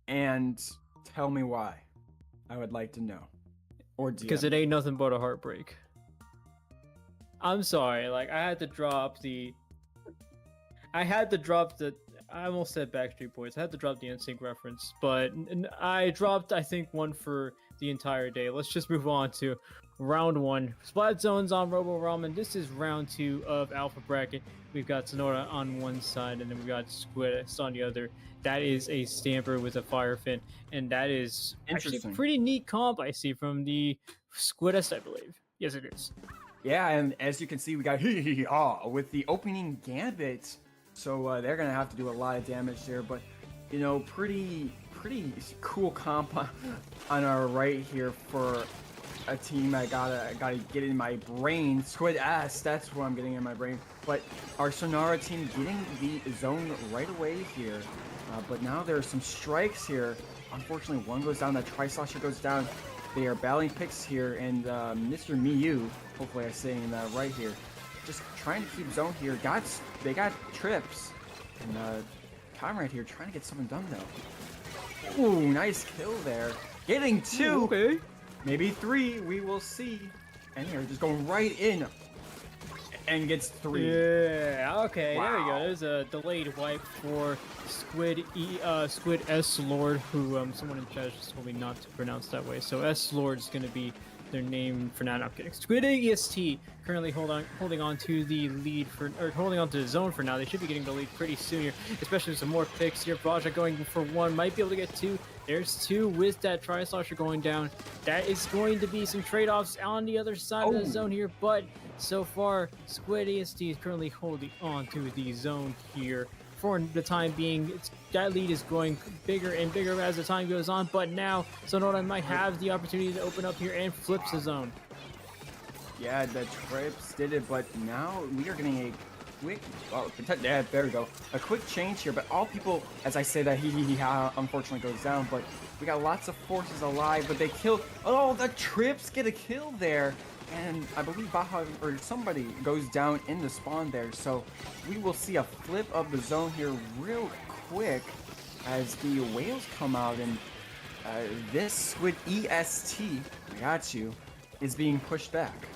And tell me why. I would like to know. Or Because DM. it ain't nothing but a heartbreak. I'm sorry, like I had to drop the. I almost said Backstreet Boys. I had to drop the NSYNC reference, but I dropped, I think, one for the entire day. Let's just move on to round one. Splat Zones on Robo Ramen. This is round two of Alpha Bracket. We've got Sonora on one side, and then we've got Squid Est on the other. That is a Stamper with a Fire Fin, and that is actually a pretty neat comp I see from the Squid Est, I believe. Yes, it is. Yeah, and as you can see, we got with the opening gambit. So they're gonna have to do a lot of damage there, but you know, pretty cool comp on our right here for a team. I gotta get in my brain. Squid Est, that's what I'm getting in my brain. But our Sonora team getting the zone right away here. But now there are some strikes here. Unfortunately, one goes down. That Tri-Slosher goes down. They are battling picks here, and Mr. Miyu, hopefully I'm saying that right here, just trying to keep zone here. They got trips, and Conrad here trying to get something done though. Ooh, nice kill there. Getting two, Okay. maybe three. We will see. And here, just going right in, and gets three. Yeah. Okay. Wow. There we go. There's a delayed wipe for Squid S Lord, who someone in chat just told me not to pronounce that way. So S Lord is gonna be their name for now. No, I'm kidding. Squid Est currently holding on to the lead holding on to the zone for now. They should be getting the lead pretty soon here, especially with some more picks here. Baja going for one, might be able to get two. There's two with that Tri-Slosher going down. That is going to be some trade-offs on the other side of the zone here, but so far, Squid Est is currently holding on to the zone here. For the time being, that lead is growing bigger and bigger as the time goes on, but now Sonora might have the opportunity to open up here and flips the zone. Yeah, the trips did it, but now we are getting a quick, there we go, a quick change here, but all people, as I say that unfortunately goes down, but we got lots of forces alive, but they kill, oh, the trips get a kill there, and I believe Baja or somebody goes down in the spawn there, so we will see a flip of the zone here real quick as the whales come out, and this Squid Est, I got you, is being pushed back.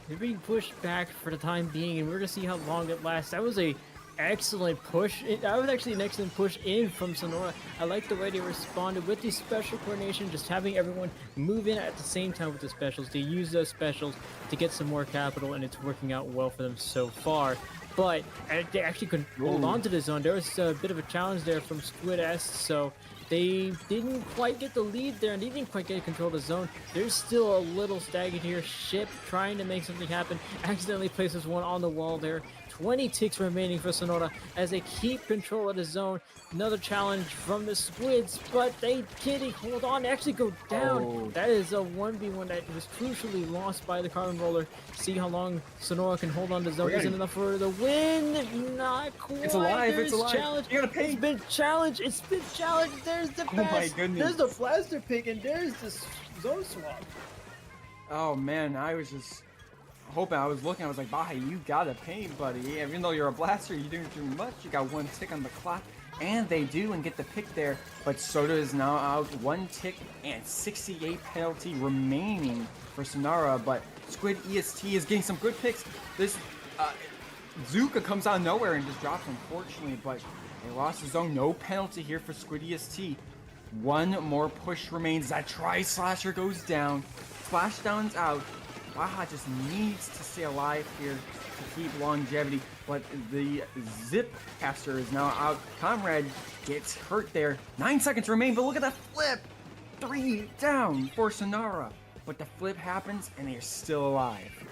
They're being pushed back for the time being, and we're gonna see how long it lasts. That was a excellent push. That was actually an excellent push in from Sonora. I like the way they responded with the special coordination, just having everyone move in at the same time with the specials. They use those specials to get some more capital, and it's working out well for them so far. But they actually couldn't hold on to the zone. There was a bit of a challenge there from Squid Est, so they didn't quite get the lead there, and they didn't quite get control of the zone. There's still a little stagnant here. Ship trying to make something happen, accidentally places one on the wall there. 20 ticks remaining for Sonora as they keep control of the zone. Another challenge from the Squids, but they can't hold on. They actually go down. Oh. That is a 1v1 that was crucially lost by the Carbon Roller. See how long Sonora can hold on to the zone. Isn't enough for the win. Not quite. It's alive. There's It's alive. Challenge. You gotta pay. It's been challenged. It's been challenged. There's the pass. Oh my goodness. There's the blaster pick, and there's the zone swap. Oh man, I was just hoping. I was looking. I was like, Baja, you gotta pay, buddy. Even though you're a blaster, you didn't do much. You got one tick on the clock, and they do and get the pick there. But Soda is now out, one tick and 68 penalty remaining for Sonora. But Squid Est is getting some good picks. This Zuka comes out of nowhere and just drops, unfortunately. But they lost the zone. No penalty here for Squid Est. One more push remains. That Tri-Slosher goes down. Splashdown's out. Baja just needs to stay alive here to keep longevity, but the Zip caster is now out. Comrade gets hurt there. 9 seconds remain, but look at that flip! 3 down for Sonora. But the flip happens, and they're still alive.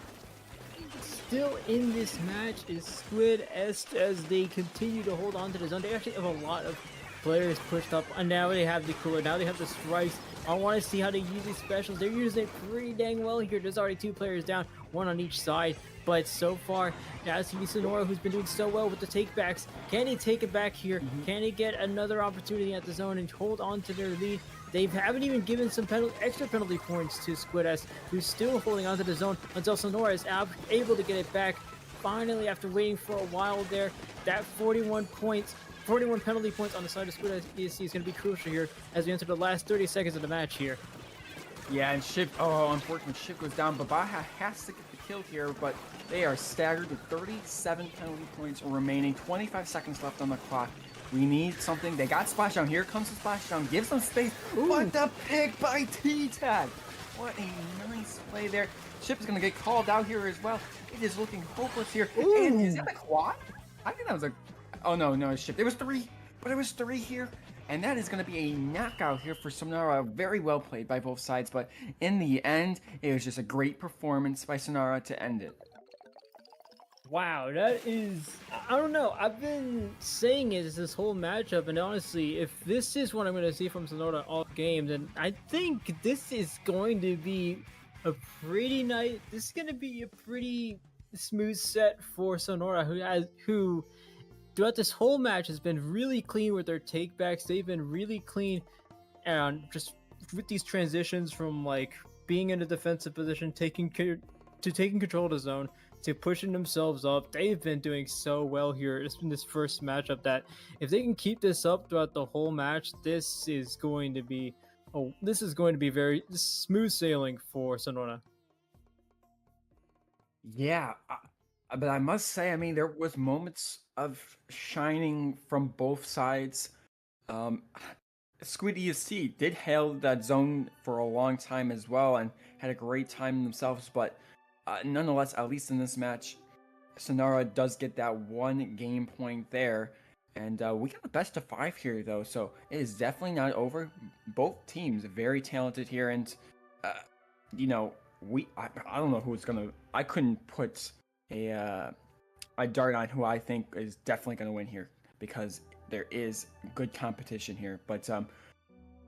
Still in this match is Squid Est as they continue to hold on to the zone. They actually have a lot of players pushed up, and now they have the cooler, now they have the strikes. I want to see how they use these specials. They're using it pretty dang well here. There's already 2 players down, one on each side. But so far, now it's Sonora who's been doing so well with the takebacks. Can he take it back here? Can he get another opportunity at the zone and hold on to their lead? They haven't even given some extra penalty points to Squid Est, who's still holding on to the zone until Sonora is able to get it back. Finally, after waiting for a while there, that 41 points 41 penalty points on the side of Squid Est is going to be crucial here as we enter the last 30 seconds of the match here. Yeah, and Ship, oh, unfortunately, Ship goes down, but Baja has to get the kill here, but they are staggered with 37 penalty points remaining, 25 seconds left on the clock. We need something. They got Splashdown. Here comes the Splashdown. Gives them space. Ooh. What the pick by T-Tag. What a nice play there. Ship is going to get called out here as well. It is looking hopeless here. Ooh. And is that a quad? I think that was a... Oh, no, it's Ship. There was 3, but it was 3 here. And that is going to be a knockout here for Sonora. Very well played by both sides, but in the end, it was just a great performance by Sonora to end it. Wow, that is... I don't know. I've been saying it this whole matchup, and honestly, if this is what I'm going to see from Sonora all game, then I think this is going to be a pretty nice... This is going to be a pretty smooth set for Sonora, who throughout this whole match has been really clean with their takebacks. They've been really clean, and just with these transitions from like being in a defensive position, taking control of the zone, to pushing themselves up. They've been doing so well here in this first matchup that if they can keep this up throughout the whole match, this is going to be very smooth sailing for Sonora. Yeah, but I must say, I mean, there was moments of shining from both sides. Squid Est did hail that zone for a long time as well and had a great time themselves, but nonetheless, at least in this match, Sonora does get that 1 game point there. And we got a best of 5 here, though, so it is definitely not over. Both teams are very talented here, and, you know, I don't know who's going to... I couldn't put a dart on who I think is definitely going to win here, because there is good competition here. But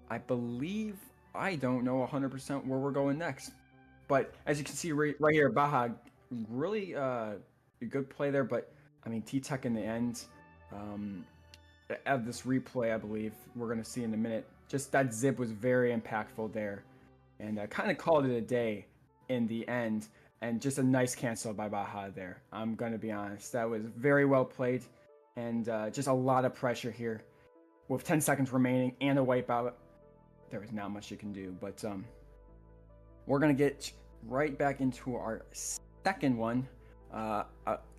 I believe... I don't know 100% where we're going next. But as you can see right here, Baja, really a good play there. But, I mean, T-Tech in the end, of this replay, I believe, we're going to see in a minute. Just that zip was very impactful there. And kind of called it a day in the end. And just a nice cancel by Baja there. I'm going to be honest. That was very well played. And just a lot of pressure here. With 10 seconds remaining and a wipeout, there was not much you can do. But... we're going to get right back into our second one.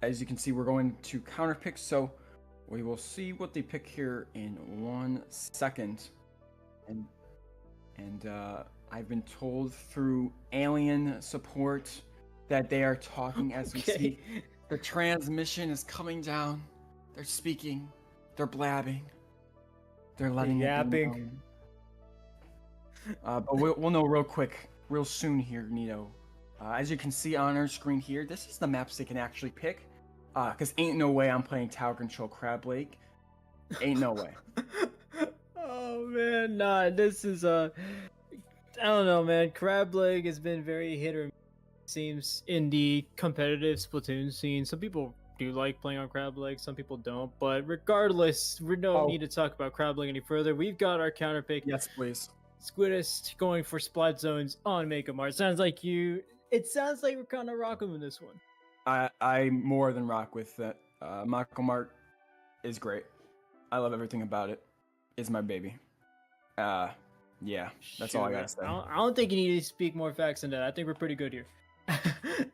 As you can see, we're going to counter pick, so we will see what they pick here in 1 second. And I've been told through alien support that they are talking as we speak. The transmission is coming down. They're speaking. They're blabbing. They're letting it be known. But we'll know real soon here, Nito. As you can see on our screen here, this is the maps they can actually pick. Because ain't no way I'm playing Tower Control Crab Lake. Ain't no way. Oh man, nah, this is I don't know, man. Crab Lake has been very hit or miss, seems, in the competitive Splatoon scene. Some people do like playing on Crab Lake, some people don't. But regardless, we don't need to talk about Crab Lake any further. We've got our counter pick. Yes, please. Squid Est going for Splat Zones on Make a Mart. It sounds like we're kind of rocking with this one. I more than rock with that. Mako Mart is great. I love everything about it. It's my baby. Yeah, that's all I gotta say. I don't think you need to speak more facts than that. I think we're pretty good here.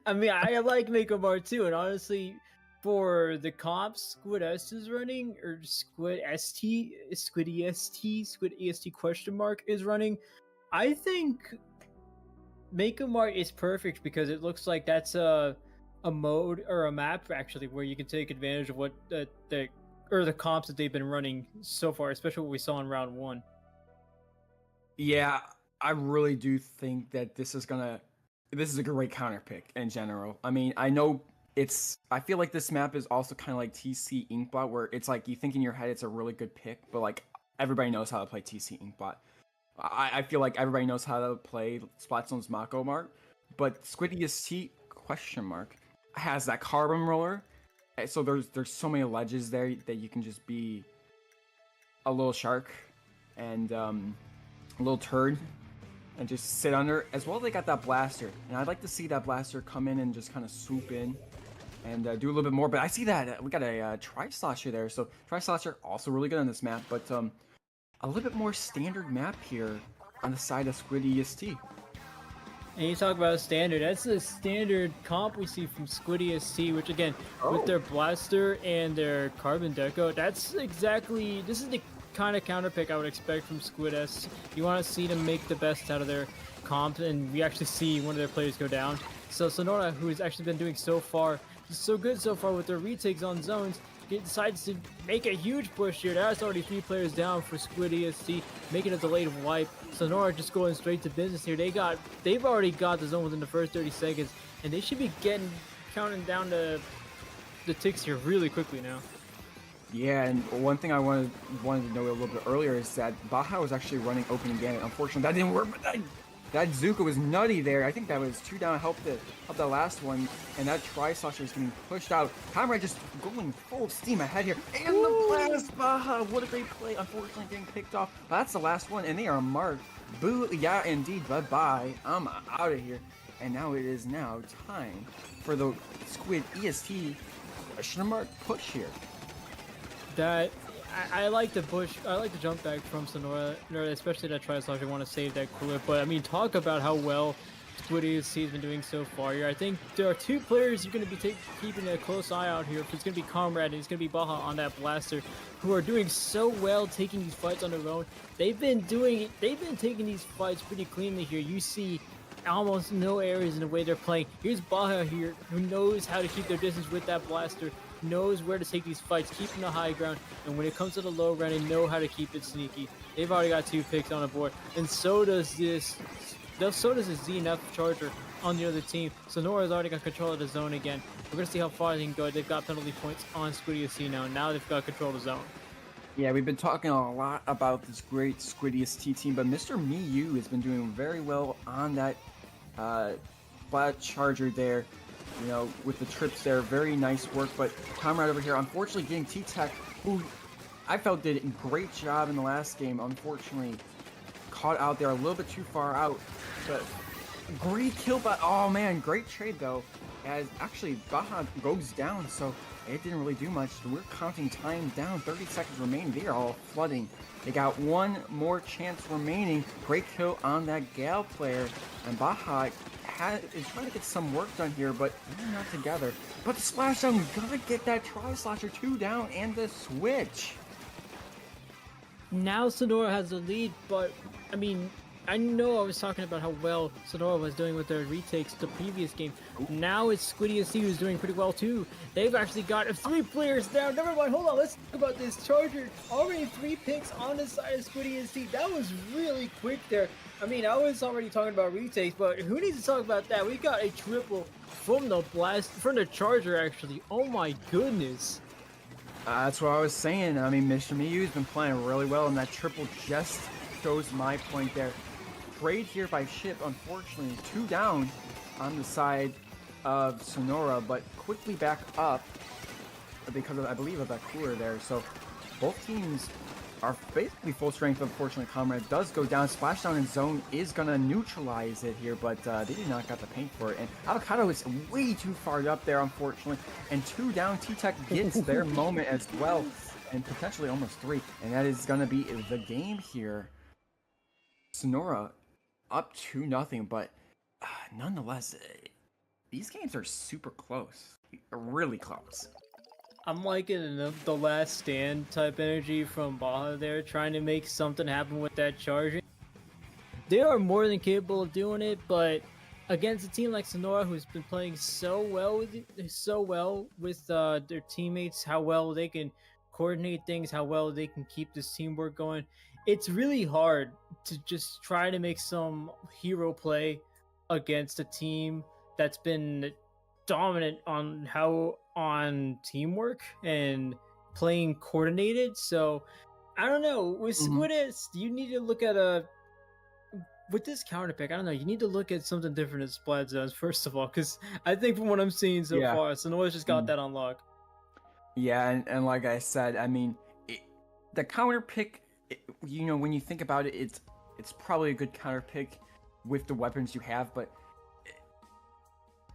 I mean, I like Make a Mart too, and honestly, for the comps, Squid Est is running, or Squid EST question mark is running. I think Make a Mart is perfect because it looks like that's a mode or a map actually where you can take advantage of what the comps that they've been running so far, especially what we saw in round 1. Yeah, I really do think that this is a great counter pick in general. I mean, I feel like this map is also kind of like TC Inkbot, where it's like you think in your head it's a really good pick, but like everybody knows how to play TC Inkbot. I feel like everybody knows how to play Splatzone's Mako Mart, but Squid EST question mark has that carbon roller, so there's so many ledges there that you can just be a little shark and a little turd and just sit under. As well, they got that blaster, and I'd like to see that blaster come in and just kind of swoop in and do a little bit more. But I see that we got a Tri-Slosher there. So Tri-Slosher also really good on this map, but a little bit more standard map here on the side of Squid EST. And you talk about standard, that's the standard comp we see from Squid Est, which again, with their blaster and their carbon deco, that's exactly, this is the kind of counter pick I would expect from Squid Est. You want to see them make the best out of their comp, and we actually see one of their players go down. So Sonora, who has actually been doing so good so far with their retakes on zones, decides to make a huge push here. That's already 3 players down for Squid EST, making a delayed wipe. Sonora just going straight to business here. They've already got the zone within the first 30 seconds, and they should be counting down the ticks here really quickly now. Yeah, and one thing I wanted to know a little bit earlier is that Baja was actually running open again. Unfortunately, that didn't work, but that Zuka was nutty there. I think that was 2 down, helped the last one, and that Tri-Slosher is getting pushed out. Comrade just going full steam ahead here, and the blast, Baja, what a great play. Unfortunately, getting picked off. But that's the last one, and they are marked. Boo, yeah, indeed, bye-bye. I'm out of here. And now it is time for the Squid EST question mark push here. I like the push. I like the jump back from Sonora, especially that Tri-Slosher. Want to save that cooler, but I mean, talk about how well Squid EST has been doing so far here. I think there are 2 players you're going to be keeping a close eye out here. If it's going to be Comrade and it's going to be Baja on that blaster, who are doing so well taking these fights on their own. They've been taking these fights pretty cleanly here. You see almost no errors in the way they're playing. Here's Baja here, who knows how to keep their distance with that blaster, knows where to take these fights, keeping the high ground, and when it comes to the low ground, they know how to keep it sneaky. They've already got 2 picks on the board, and so does this ZNF Charger on the other team. Sonora's already got control of the zone again. We're going to see how far they can go. They've got penalty points on Squid EST now. Now they've got control of the zone. Yeah, we've been talking a lot about this great Squid EST team, but Mr. Miyu has been doing very well on that flat charger there. You know, with the trips there, very nice work. But Comrade over here, unfortunately, getting T-Tech, who I felt did a great job in the last game. Unfortunately, caught out there a little bit too far out. But great kill, but oh man, great trade though. As actually Baja goes down, so it didn't really do much. We're counting time down, 30 seconds remaining. They are all flooding. They got 1 more chance remaining. Great kill on that Gale player, and Baja is trying to get some work done here, but they're not together. But the splashdown, gotta get that Tri-Slosher 2 down and the switch. Now Sonora has the lead, but I mean, I know I was talking about how well Sonora was doing with their retakes the previous game. Now it's Squid EST who's doing pretty well too. They've actually got 3 players down. Never mind, hold on, let's talk about this Charger. Already 3 picks on the side of Squid EST. That was really quick there. I mean, I was already talking about retakes, but who needs to talk about that? We got a triple from the Charger actually. Oh my goodness. That's what I was saying. I mean, Mr. Miyu's been playing really well, and that triple just shows my point there. Trade here by Ship, unfortunately, 2 down on the side of Sonora, but quickly back up because of, I believe, of that cooler there. So both teams are basically full strength. Unfortunately, Comrade does go down. Splashdown in zone is going to neutralize it here, but they did not got the paint for it. And Avocado is way too far up there, unfortunately. And 2 down, T-Tech gets their moment as well, and potentially almost 3. And that is going to be the game here. Sonora up 2-0, but nonetheless, these games are super close. Really close. I'm liking the last stand type energy from Baja there, trying to make something happen with that charging. They are more than capable of doing it, but against a team like Sonora, who's been playing so well with their teammates, how well they can coordinate things, how well they can keep this teamwork going, it's really hard to just try to make some hero play against a team that's been dominant on teamwork and playing coordinated. So I don't know, with Squid Est, you need to look at with this counter pick, I don't know, you need to look at something different at Splat Zones, first of all, because I think from what I'm seeing so far, Sonora's just got that on lock. Yeah, and like I said, I mean, the counter pick, you know, when you think about it, it's probably a good counter pick with the weapons you have, but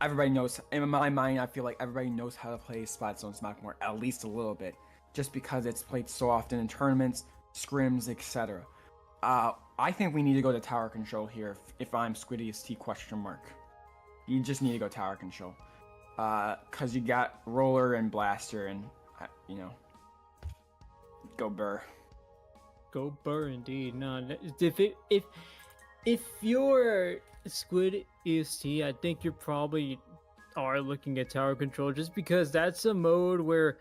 everybody knows, in my mind, I feel like everybody knows how to play Splatoon Smackmore at least a little bit, just because it's played so often in tournaments, scrims, etc. I think we need to go to tower control here if I'm Squid Est question mark. You just need to go tower control. Cause you got roller and blaster and, you know, go burr. Go burr indeed. No, if you're Squid Est, I think you probably are looking at tower control just because that's a mode where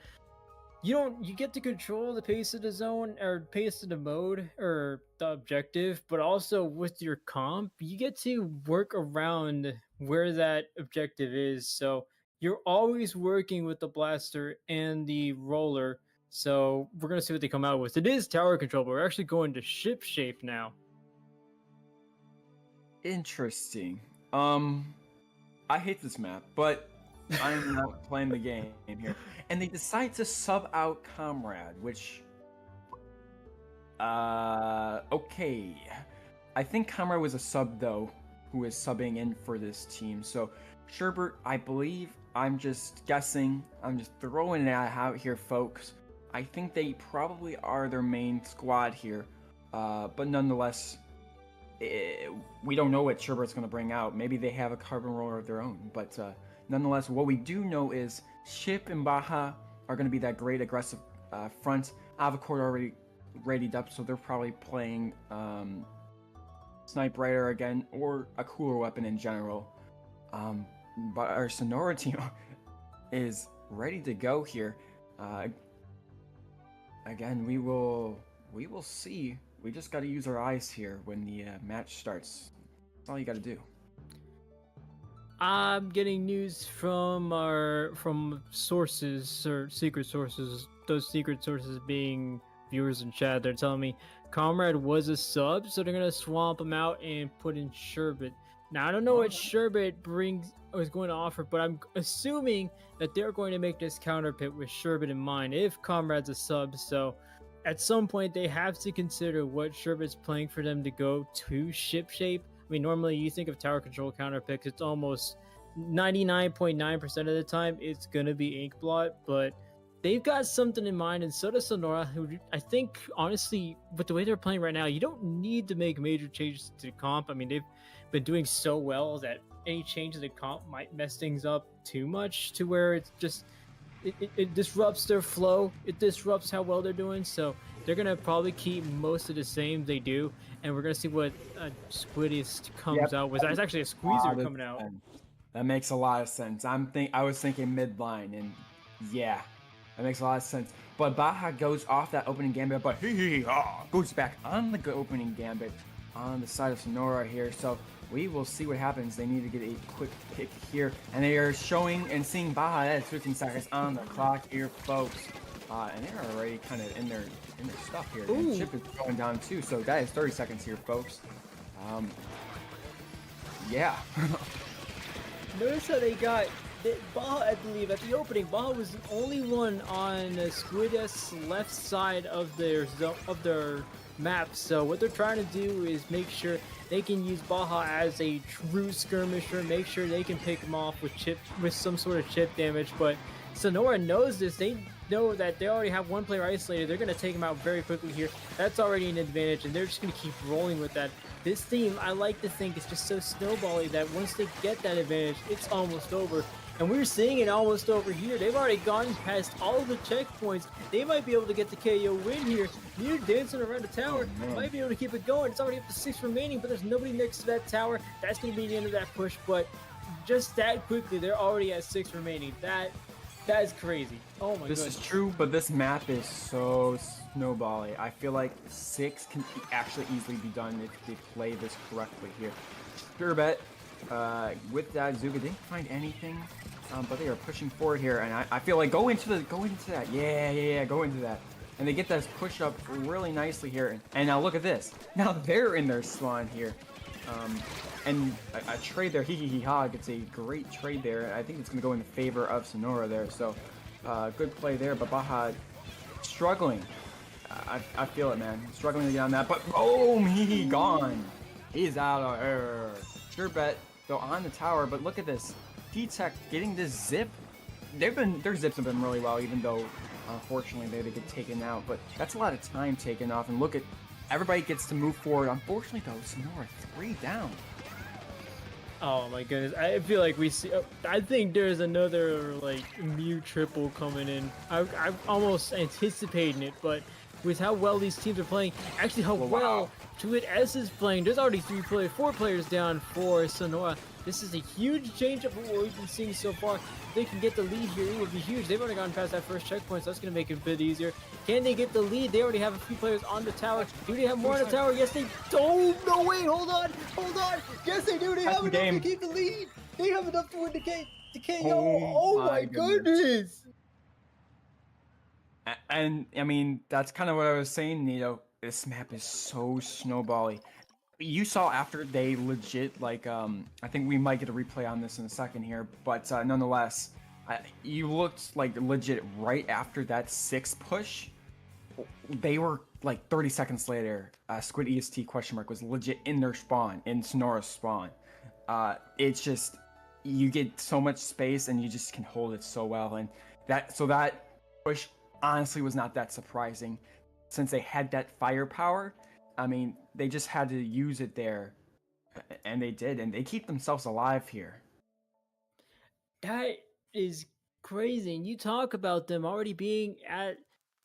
you get to control the pace of the zone or pace of the mode or the objective, but also with your comp, you get to work around where that objective is. So you're always working with the blaster and the roller. So we're gonna see what they come out with. It is tower control, but we're actually going to ship shape now. Interesting. I hate this map, but I am not playing the game here. And they decide to sub out Comrade, which... okay. I think Comrade was a sub, though, who is subbing in for this team. So, Sherbert, I believe, I'm just guessing, I'm just throwing it out here, folks. I think they probably are their main squad here. But nonetheless, we don't know what Sherbert's going to bring out. Maybe they have a carbon roller of their own, but... nonetheless, what we do know is Chip and Baja are going to be that great aggressive front. Avacord already readied up, so they're probably playing Snipe Rider again, or a cooler weapon in general. But our Sonora team is ready to go here. Again, we will see. We just got to use our eyes here when the match starts. That's all you got to do. I'm getting news from sources or secret sources. Those secret sources being viewers in chat. They're telling me Comrade was a sub, so they're gonna swamp him out and put in Sherbet. Now I don't know what Sherbet is going to offer, but I'm assuming that they're going to make this counter pit with Sherbet in mind if Comrade's a sub. So at some point they have to consider what Sherbet's playing for them to go to ship shape. I mean, normally you think of tower control counter picks, it's almost 99.9% of the time it's gonna be Inkblot, but they've got something in mind, and so does Sonora, who I think, honestly, with the way they're playing right now, you don't need to make major changes to comp. I mean, they've been doing so well that any change to the comp might mess things up too much to where it's just, it disrupts their flow, it disrupts how well they're doing, so they're going to probably keep most of the same they do, and we're going to see what Squid Est comes out with. That's actually a squeezer coming out. That makes a lot of sense. I was thinking midline, and yeah, that makes a lot of sense. But Baja goes off that opening gambit, but goes back on the opening gambit on the side of Sonora here. So we will see what happens. They need to get a quick pick here, and they are showing and seeing Baja at 15 seconds on the clock here, folks. And they're already kind of in their stuff here. And Chip is going down too, so that is 30 seconds here, folks. Yeah. Notice how they got Baja, I believe, at the opening. Baja was the only one on Squid Est's left side of their map. So what they're trying to do is make sure they can use Baja as a true skirmisher, make sure they can pick him off with some sort of chip damage. But Sonora knows this. They know that they already have one player isolated. They're going to take him out very quickly here. That's already an advantage, and they're just going to keep rolling with that. This team, I like to think, is just so snowbally that once they get that advantage, it's almost over. And we're seeing it almost over here. They've already gotten past all of the checkpoints. They might be able to get the KO win here. You're dancing around the tower. Might be able to keep it going. It's already up to 6 remaining, but there's nobody next to that tower. That's going to be the end of that push, but just that quickly, they're already at 6 remaining. That is crazy. Oh my goodness. This is true, but this map is so snowbally. I feel like 6 can actually easily be done if they play this correctly here. Sure bet. With that, Zuga didn't find anything, but they are pushing forward here, and I feel like go into that. Yeah, go into that. And they get this push up really nicely here. And now look at this. Now they're in their spawn here. And a trade there, ha, gets a great trade there. I think it's going to go in the favor of Sonora there. So, good play there, but Baja struggling. I feel it, man. Struggling to get on that, but boom, he gone. He's out of here. Sure bet, though, on the tower, but look at this. D-Tech getting this zip. Their zips have been really well, even though unfortunately they get taken out. But that's a lot of time taken off. And look at everybody gets to move forward. Unfortunately though, Sonora 3 down. Oh my goodness, I feel like we see. I think there's another like Mew triple coming in. I'm almost anticipating it, but with how well these teams are playing, actually how well Squid Est is playing, there's already 4 players down for Sonora. This is a huge change up from what we've been seeing so far. If they can get the lead here, it would be huge. They've already gotten past that first checkpoint, so that's going to make it a bit easier. Can they get the lead? They already have a few players on the tower. Do they have more on the tower? Yes, they do. No, wait, hold on. Yes, they do. They have enough to keep the lead. They have enough to win the KO. Oh my goodness. And I mean, that's kind of what I was saying, Nito. This map is so snowbally. You saw after they legit, like, I think we might get a replay on this in a second here, but nonetheless, you looked like legit right after that 6th push. They were like 30 seconds later, Squid Est question mark was legit in their spawn, in Sonora's spawn. It's just, you get so much space and you just can hold it so well. And that push honestly was not that surprising since they had that firepower. I mean, they just had to use it there, and they did, and they keep themselves alive here. That is crazy. And you talk about them already being at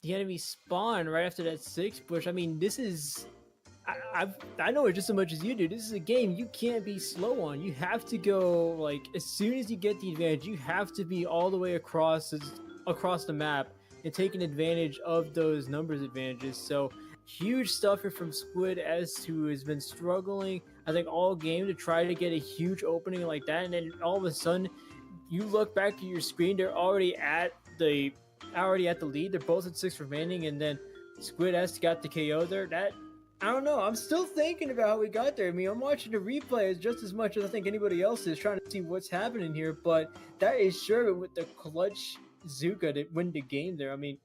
the enemy spawn right after that 6th push. I mean, this is... I know it just as much as you do. This is a game you can't be slow on. You have to go, like, as soon as you get the advantage, you have to be all the way across the map and taking advantage of those numbers advantages. So huge stuff here from Squid Est, who has been struggling, I think, all game to try to get a huge opening like that, and then all of a sudden, you look back at your screen, they're already at the lead. They're both at 6 remaining, and then Squid Est got the KO there. That, I don't know. I'm still thinking about how we got there. I mean, I'm watching the replays just as much as I think anybody else is, trying to see what's happening here. But that is sure with the clutch Zuka to win the game there. I mean,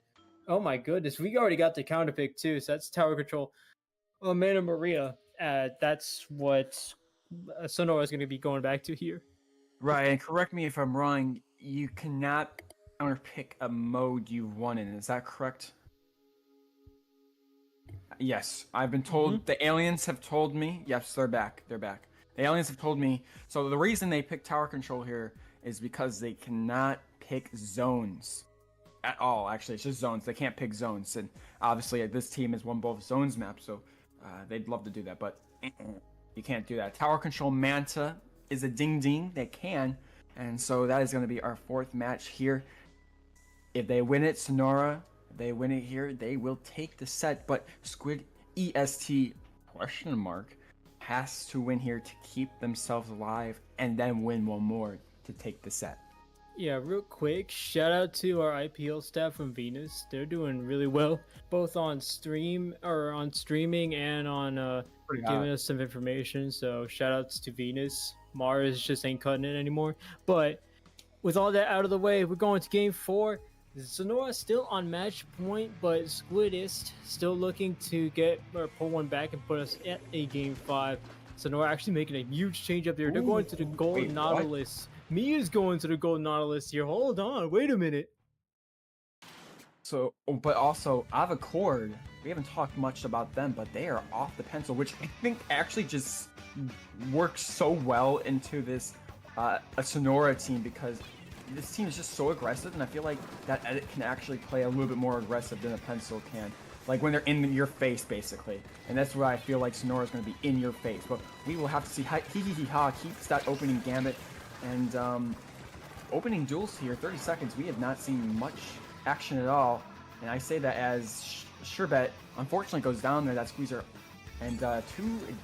oh my goodness, we already got the counter pick too, so that's tower control. Oh, Mana Maria, that's what Sonora is going to be going back to here. Right, and correct me if I'm wrong, you cannot counter pick a mode you've won in, is that correct? Yes, I've been told, the aliens have told me, yes, they're back. The aliens have told me, so the reason they picked tower control here is because they cannot pick zones. At all, actually, it's just zones. They can't pick zones, and obviously this team has won both zones maps, so they'd love to do that, but you can't do that. Tower control Manta is a ding. They can, and so that is going to be our 4th match here. If they win it, Sonora, if they win it here, they will take the set. But Squid Est question mark has to win here to keep themselves alive, and then win one more to take the set. Yeah, real quick, shout out to our IPL staff from Venus. They're doing really well, both on streaming and on giving us some information. So shout outs to Venus. Mars just ain't cutting it anymore. But with all that out of the way, we're going to game 4. Sonora still on match point, but Squid Est still looking to get or pull one back and put us at a game 5. Sonora actually making a huge change up there. They're going to the Gold Nautilus. Mia's going to the Gold Nautilus here. Hold on, wait a minute. So, but also Avacord, we haven't talked much about them, but they are off the pencil, which I think actually just works so well into this a Sonora team, because this team is just so aggressive, and I feel like that edit can actually play a little bit more aggressive than a pencil can. Like when they're in your face, basically. And that's where I feel like Sonora is going to be in your face. But we will have to see how He keeps that opening gambit. And opening duels here, 30 seconds, we have not seen much action at all. And I say that as Sherbet unfortunately goes down there, that squeezer. And 2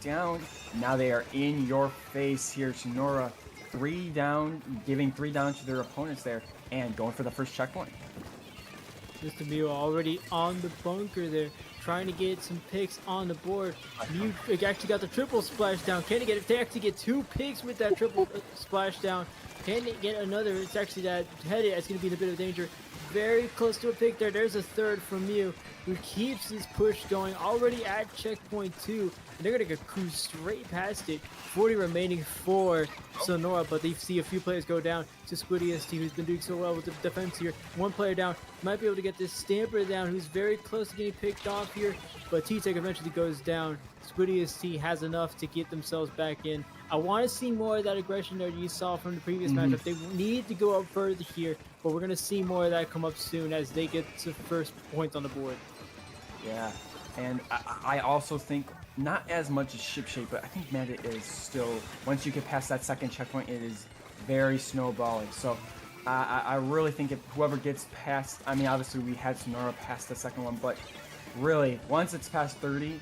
down, now they are in your face here. Sonora 3 down, giving 3 down to their opponents there, and going for the first checkpoint. Just Mew already on the bunker there, trying to get some picks on the board. Mew actually got the triple splashdown. Can he get it? They actually get 2 picks with that triple splashdown. Can they get another? It's actually that headed. It's going to be in a bit of danger. very close to a pick there. There's a third from Mew, who keeps his push going, already at checkpoint 2. And they're going to cruise straight past it. 40 remaining for Sonora, but they see a few players go down to Squid Est, who's been doing so well with the defense here. One player down, might be able to get this Stamper down, who's very close to getting picked off here, but T-Tech eventually goes down. Squid Est has enough to get themselves back in. I want to see more of that aggression that you saw from the previous matchup. They need to go up further here, but we're going to see more of that come up soon as they get to first points on the board. Yeah, and I also think not as much as ship shape, but I think meta is still, once you get past that second checkpoint, it is very snowballing. So I really think if whoever gets past, I mean, obviously we had Sonora past the second one, but really, once it's past 30,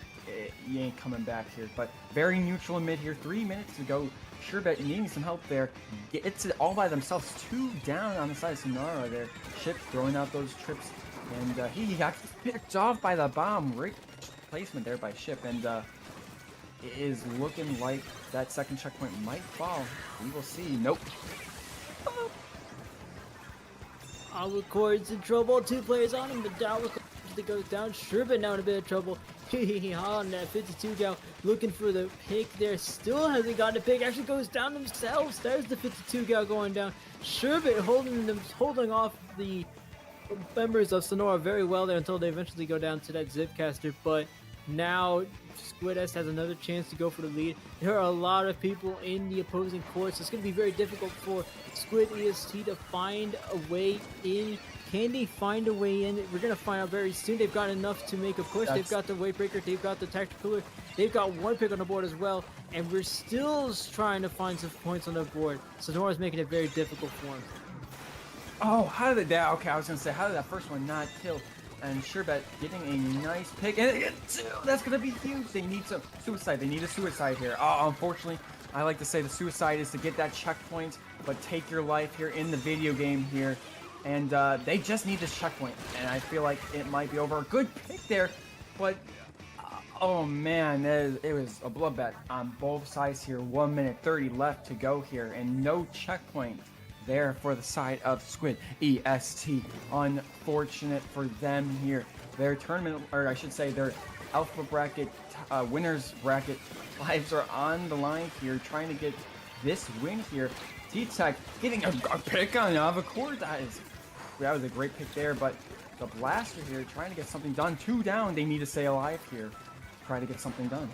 you ain't coming back here. But very neutral in mid here, 3 minutes to go. Surebet needing some help there. It's all by themselves, 2 down on the side of Sonora there. Ship throwing out those trips, and he got picked off by the bomb. Great placement there by Ship, and it is looking like that second checkpoint might fall. We will see. Nope. Alvacord's in trouble. 2 players on him, but Alvacord goes down. Surebet now in a bit of trouble. On that 52 gal, looking for the pick there. Still hasn't gotten a pick. Actually goes down themselves. There's the 52 gal going down. Surebet holding off the members of Sonora very well there until they eventually go down to that Zipcaster. But now Squid Est has another chance to go for the lead. There are a lot of people in the opposing court, so it's going to be very difficult for Squid Est to find a way in. Can they find a way in? We're going to find out very soon. They've got enough to make a push. They've got the weight breaker. They've got the tactical cooler. They've got 1 pick on the board as well. And we're still trying to find some points on the board. Sonora's making it very difficult for them. Oh, how did that? Okay, I was going to say, how did that first one not kill? And Surebet getting a nice pick. And that's going to be huge. They need some suicide. They need a suicide here. Oh, unfortunately, I like to say the suicide is to get that checkpoint, but take your life here in the video game here. And they just need this checkpoint, and I feel like it might be over. A good pick there, but oh man, it was a bloodbath on both sides here. 1 minute 30 left to go here, and no checkpoint there for the side of Squid Est. Unfortunate for them here. Their tournament, or I should say their alpha bracket, winners bracket lives are on the line here, trying to get this win here. T-Tech getting a pick on Alvacord. That was a great pick there, but the Blaster here trying to get something done. 2 down. They need to stay alive here. Try to get something done.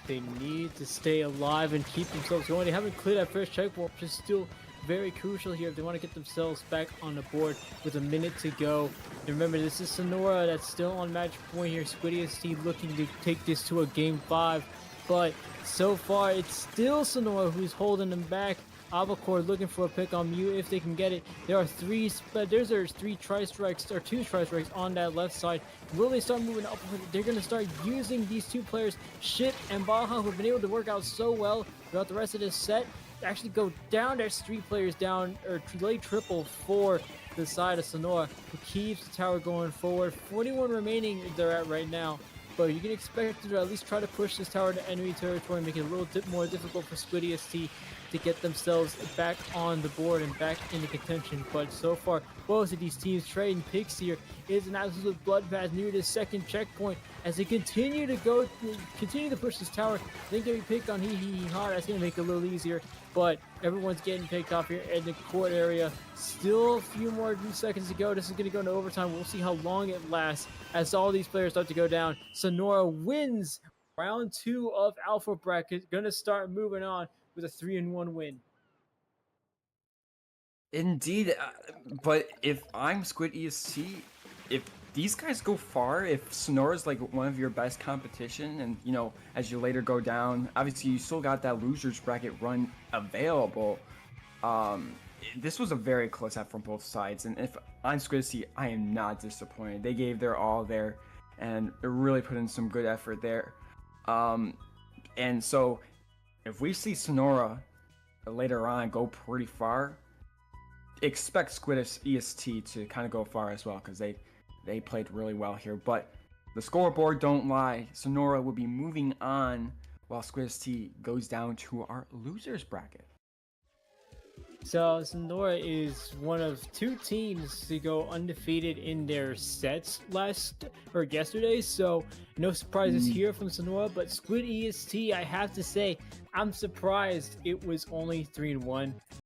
They need to stay alive and keep themselves going. They haven't cleared that first checkpoint, which is still very crucial here if they want to get themselves back on the board with a minute to go. And remember, this is Sonora that's still on match point here. Squid Est looking to take this to a game 5, but so far it's still Sonora who's holding them back. Alvacord looking for a pick on Mew if they can get it. There are 3 tri-strikes or 2 tri-strikes on that left side. Will they start moving up? They're going to start using these 2 players, Ship and Baja, who've been able to work out so well throughout the rest of this set. Actually go down. There's 3 players down, or late triple for the side of Sonora, who keeps the tower going forward. 41 remaining they're at right now. But you can expect to at least try to push this tower to enemy territory, make it a little bit more difficult for Squid Est to get themselves back on the board and back into contention. But so far, both of these teams trading picks here. Is an absolute bloodbath near the second checkpoint as they continue to push this tower. They get picked on ha. That's gonna make it a little easier. But everyone's getting picked off here in the court area. Still a few more seconds to go. This is gonna go into overtime. We'll see how long it lasts as all these players start to go down. Sonora wins round 2 of Alpha Bracket. Gonna start moving on with a 3-1 win. Indeed, but if I'm Squid Est, if these guys go far, if Sonora's like one of your best competition, and you know, as you later go down, obviously you still got that losers bracket run available. This was a very close out from both sides, and if I'm Squid Est, I am not disappointed. They gave their all there, and really put in some good effort there. And so, if we see Sonora later on go pretty far, expect Squid Est to kind of go far as well, because they played really well here. But the scoreboard don't lie. Sonora will be moving on while Squid Est goes down to our losers bracket. So Sonora is one of 2 teams to go undefeated in their sets yesterday. So no surprises here from Sonora, but Squid Est, I have to say, I'm surprised it was only 3-1.